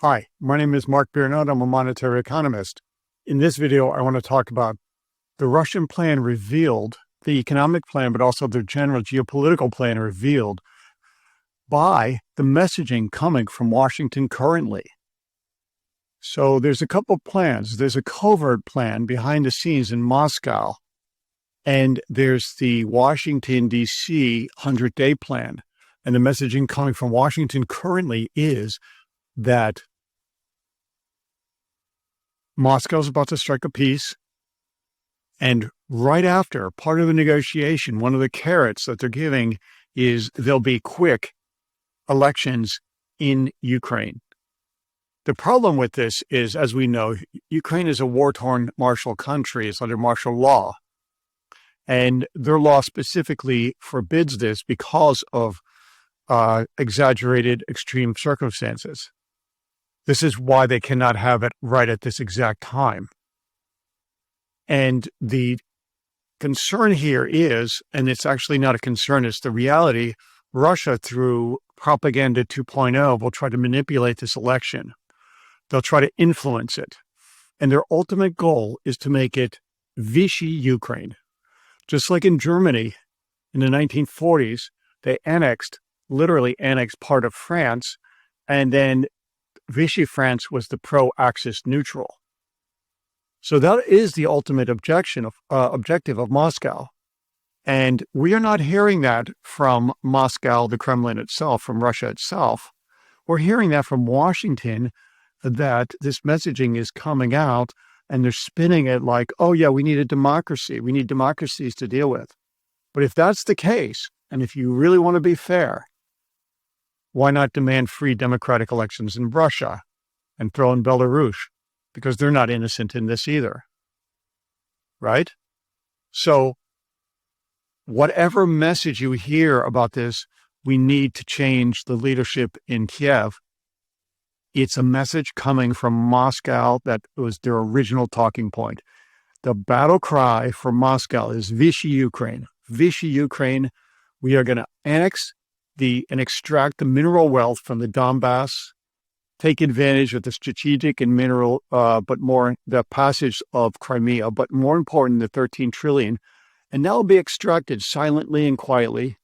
Hi, my name is Mark Biernot. I'm a monetary economist. In this video, I want to talk about the Russian plan revealed, the economic plan, but also the general geopolitical plan revealed by the messaging coming from Washington currently. So there's a couple plans. There's a covert plan behind the scenes in Moscow, and there's the Washington, D.C. 100-day plan. And the messaging coming from Washington currently is that Moscow's about to strike a peace. And right after, part of the negotiation, one of the carrots that they're giving is there'll be quick elections in Ukraine. The problem with this is, as we know, Ukraine is a war-torn martial country. It's under martial law. And their law specifically forbids this because of exaggerated extreme circumstances. This is why they cannot have it right at this exact time. And the concern here is, and it's actually not a concern, it's the reality, Russia, through propaganda 2.0, will try to manipulate this election. They'll try to influence it. And their ultimate goal is to make it Vichy Ukraine. Just like in Germany in the 1940s, they literally annexed part of France, and then Vichy France was the pro-Axis neutral. So that is the ultimate objective of Moscow. And we are not hearing that from Moscow, the Kremlin itself, from Russia itself. We're hearing that from Washington, that this messaging is coming out and they're spinning it like, oh yeah, we need a democracy. We need democracies to deal with. But if that's the case, and if you really want to be fair, why not demand free democratic elections in Russia and throw in Belarus? Because they're not innocent in this either, right? So whatever message you hear about this, we need to change the leadership in Kiev. It's a message coming from Moscow that was their original talking point. The battle cry for Moscow is Vichy Ukraine. Vichy Ukraine, we are going to annex and extract the mineral wealth from the Donbass, take advantage of the strategic and mineral, the passage of Crimea, but more important, the 13 trillion. And that will be extracted silently and quietly,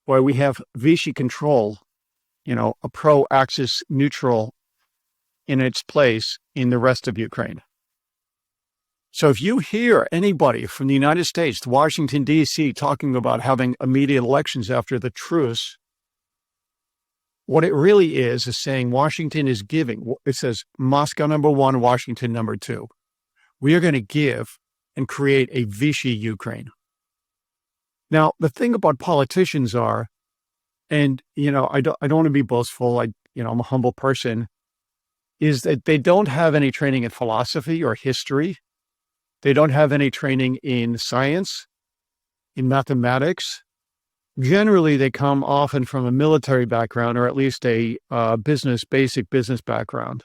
while we have Vichy control, a pro-Axis neutral in its place in the rest of Ukraine. So if you hear anybody from the United States, Washington, D.C., talking about having immediate elections after the truce, what it really is saying Washington is giving. It says Moscow number 1, Washington number 2. We are going to give and create a Vichy Ukraine. Now, the thing about politicians are, and, I don't want to be boastful. I'm a humble person, is that they don't have any training in philosophy or history. They don't have any training in science, in mathematics. Generally, they come often from a military background or at least a basic business background.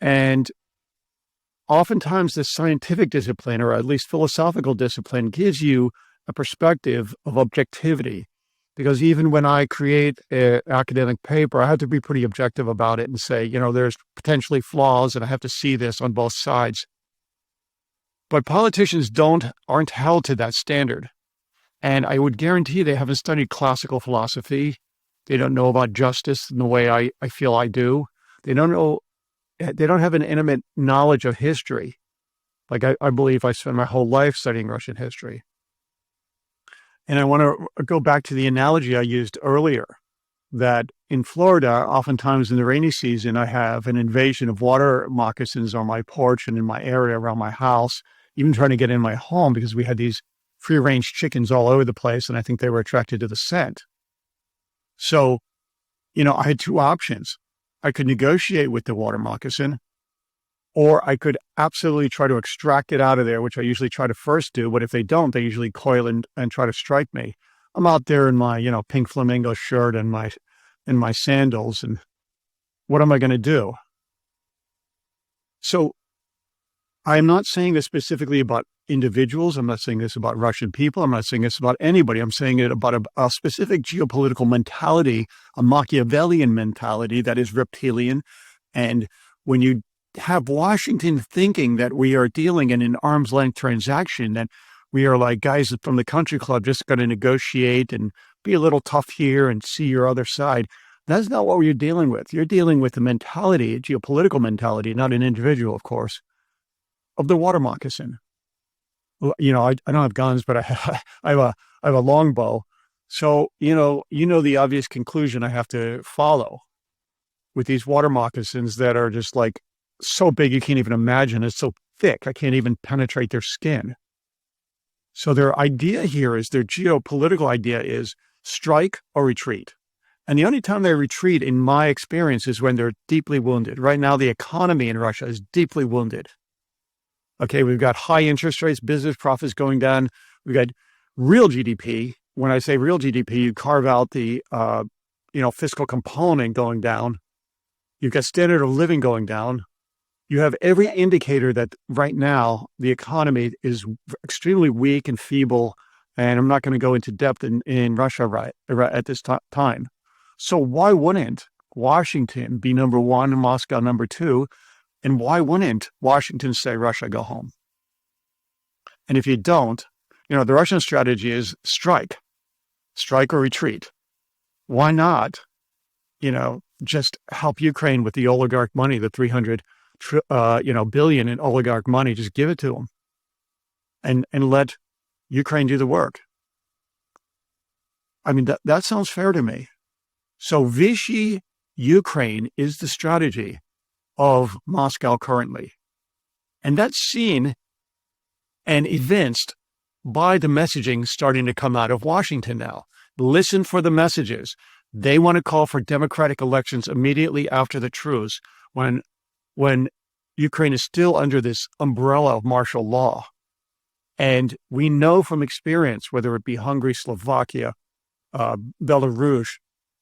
And oftentimes the scientific discipline, or at least philosophical discipline, gives you a perspective of objectivity. Because even when I create an academic paper, I have to be pretty objective about it and say, there's potentially flaws and I have to see this on both sides. But politicians aren't held to that standard. And I would guarantee they haven't studied classical philosophy. They don't know about justice in the way I feel I do. They don't have an intimate knowledge of history. Like I believe I spent my whole life studying Russian history. And I want to go back to the analogy I used earlier, that in Florida, oftentimes in the rainy season, I have an invasion of water moccasins on my porch and in my area around my house, even trying to get in my home because we had these free-range chickens all over the place, and I think they were attracted to the scent. So, I had two options. I could negotiate with the water moccasin, or I could absolutely try to extract it out of there, which I usually try to first do, but if they don't, they usually coil and try to strike me. I'm out there in my, pink flamingo shirt and my sandals, and what am I going to do? So I'm not saying this specifically about individuals. I'm not saying this about Russian people. I'm not saying this about anybody. I'm saying it about a specific geopolitical mentality, a Machiavellian mentality that is reptilian. And when you have Washington thinking that we are dealing in an arm's length transaction, that we are like guys from the country club just going to negotiate and be a little tough here and see your other side. That's not what you're dealing with. You're dealing with a mentality, a geopolitical mentality, not an individual, of course, of the water moccasin. You know, I don't have guns, but I have a longbow. So, the obvious conclusion I have to follow with these water moccasins that are just like so big you can't even imagine. It's so thick, I can't even penetrate their skin. So their idea here is, their geopolitical idea is strike or retreat. And the only time they retreat, in my experience, is when they're deeply wounded. Right now, the economy in Russia is deeply wounded. Okay, we've got high interest rates, business profits going down. We've got real GDP. When I say real GDP, you carve out the, fiscal component going down. You've got standard of living going down. You have every indicator that right now the economy is extremely weak and feeble. And I'm not going to go into depth in Russia right at this time. So why wouldn't Washington be number one and Moscow number two? And why wouldn't Washington say, Russia, go home? And if you don't, the Russian strategy is strike or retreat. Why not, just help Ukraine with the oligarch money, the 300 billion in oligarch money, just give it to them and let Ukraine do the work. I mean, that sounds fair to me. So Vichy Ukraine is the strategy of Moscow currently. And that's seen and evinced by the messaging starting to come out of Washington now. Listen for the messages. They want to call for democratic elections immediately after the truce, when Ukraine is still under this umbrella of martial law. And we know from experience, whether it be Hungary, Slovakia, Belarus,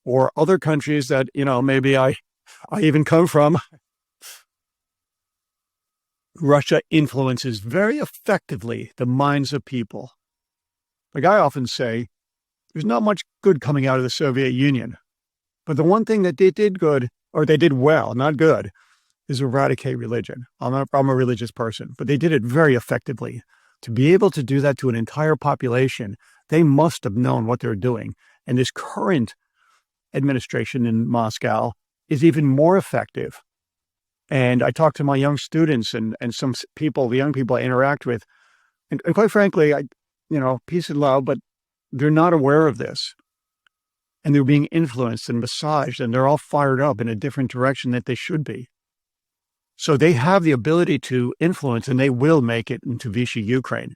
or other countries that, maybe I even come from, Russia influences very effectively the minds of people. Like I often say, there's not much good coming out of the Soviet Union. But the one thing that they did good, or they did well, not good, is eradicate religion. I'm a religious person, but they did it very effectively. To be able to do that to an entire population, they must have known what they're doing. And this current administration in Moscow is even more effective. And I talk to my young students and some people, the young people I interact with, and quite frankly, peace and love, but they're not aware of this. And they're being influenced and massaged, and they're all fired up in a different direction that they should be. So they have the ability to influence, and they will make it into Vichy Ukraine.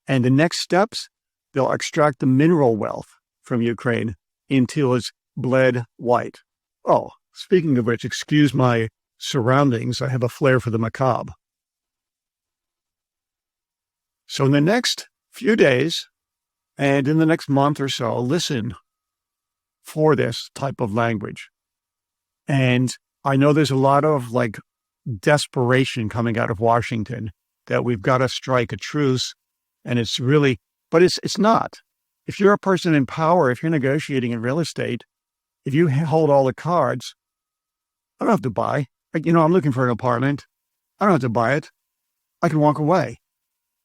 And the next steps, they'll extract the mineral wealth from Ukraine until it's bled white. Oh, speaking of which, excuse my surroundings, I have a flair for the macabre. So in the next few days and in the next month or so, listen for this type of language. And I know there's a lot of desperation coming out of Washington that we've got to strike a truce. And it's really, but it's not. If you're a person in power, if you're negotiating in real estate, if you hold all the cards, I don't have to buy. I'm looking for an apartment. I don't have to buy it. I can walk away.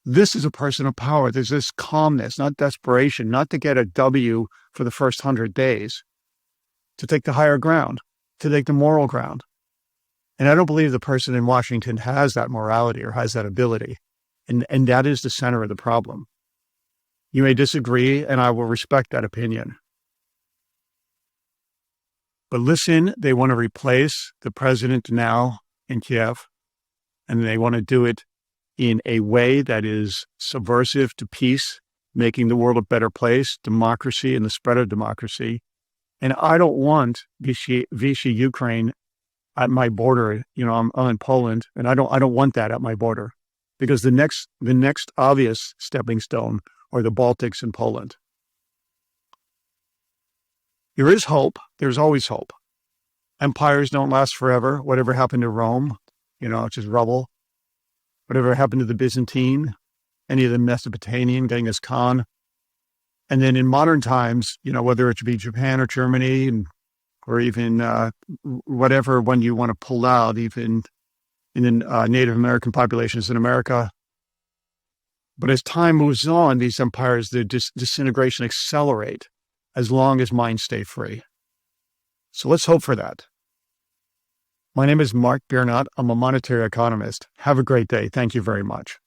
This is a person of power. There's this calmness, not desperation, not to get a W for the first 100 days, to take the higher ground, to take the moral ground. And I don't believe the person in Washington has that morality or has that ability. And that is the center of the problem. You may disagree, and I will respect that opinion. But listen, they want to replace the president now in Kiev, and they want to do it in a way that is subversive to peace, making the world a better place, democracy, and the spread of democracy. And I don't want Vichy Ukraine at my border. I'm in Poland, and I don't want that at my border, because the next obvious stepping stone are the Baltics and Poland. There is hope. There's always hope. Empires don't last forever. Whatever happened to Rome, it's just rubble. whatever happened to the Byzantine, any of the Mesopotamian, Genghis Khan. And then in modern times, whether it should be Japan or Germany, or even whatever one you want to pull out, even in the Native American populations in America. But as time moves on, these empires, their disintegration accelerate as long as minds stay free. So let's hope for that. My name is Mark Biernat. I'm a monetary economist. Have a great day. Thank you very much.